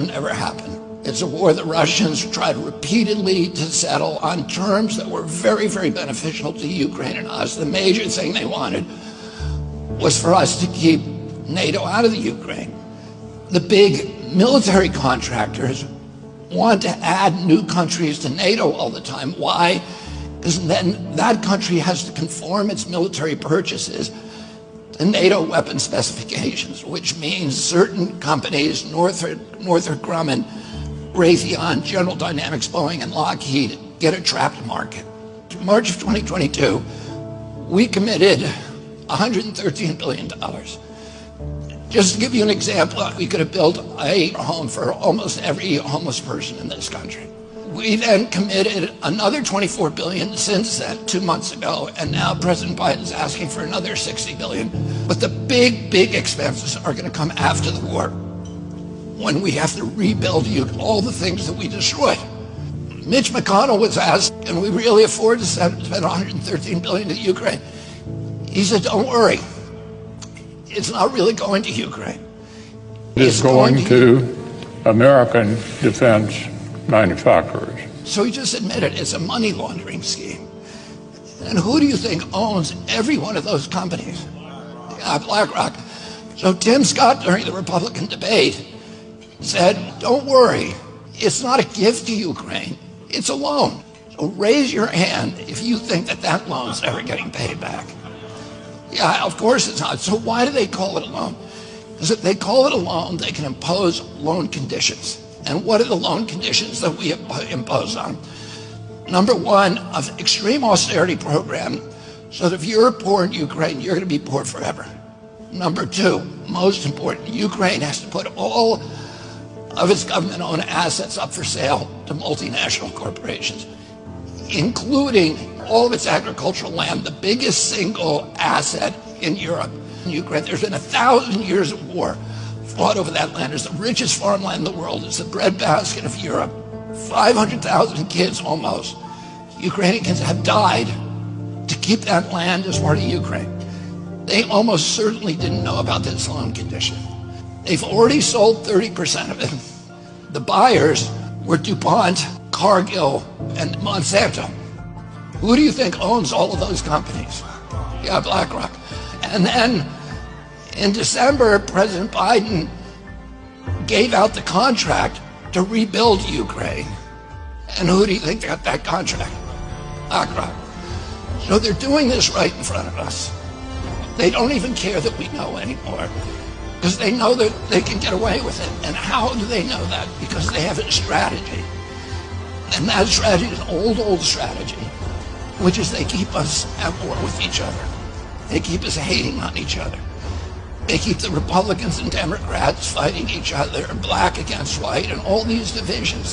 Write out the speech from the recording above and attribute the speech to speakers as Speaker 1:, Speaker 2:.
Speaker 1: would never happen. It's a war the Russians tried repeatedly to settle on terms that were very, very beneficial to Ukraine and us. The major thing they wanted was for us to keep NATO out of the Ukraine. The big military contractors want to add new countries to NATO all the time. Why? Because then that country has to conform its military purchases to NATO weapon specifications, which means certain companies, Northrop Grumman, Raytheon, General Dynamics, Boeing, and Lockheed, get a trapped market. In March of 2022, we committed $113 billion. Just to give you an example, we could have built a home for almost every homeless person in this country. We then committed another $24 billion since then, 2 months ago, and now President Biden's asking for another $60 billion. But the big, big expenses are going to come after the war, when we have to rebuild all the things that we destroyed. Mitch McConnell was asked, can we really afford to spend $113 billion to Ukraine? He said, don't worry. It's not really going to Ukraine.
Speaker 2: It's going to American defense manufacturers.
Speaker 1: So he just admitted it's a money laundering scheme. And who do you think owns every one of those companies? BlackRock. So Tim Scott, during the Republican debate, said, don't worry, it's not a gift to Ukraine, it's a loan. So raise your hand if you think that that loan's ever getting paid back. Yeah, of course it's not. So why do they call it a loan? Because if they call it a loan, they can impose loan conditions. And what are the loan conditions that we impose on? Number one, an extreme austerity program, so that if you're poor in Ukraine, you're going to be poor forever. Number two, most important, Ukraine has to put all of its government-owned assets up for sale to multinational corporations, including all of its agricultural land, the biggest single asset in Europe. In Ukraine, there's been 1,000 years of war fought over that land. It's the richest farmland in the world. It's the breadbasket of Europe. 500,000 kids almost, Ukrainians, have died to keep that land as part of Ukraine. They almost certainly didn't know about this loan condition. They've already sold 30% of it. The buyers were DuPont, Cargill, and Monsanto. Who do you think owns all of those companies? Yeah, BlackRock. And then in December, President Biden gave out the contract to rebuild Ukraine. And who do you think got that contract? BlackRock. So they're doing this right in front of us. They don't even care that we know anymore, because they know that they can get away with it. And how do they know that? Because they have a strategy. And that strategy is an old strategy, which is they keep us at war with each other. They keep us hating on each other. They keep the Republicans and Democrats fighting each other, black against white, and all these divisions.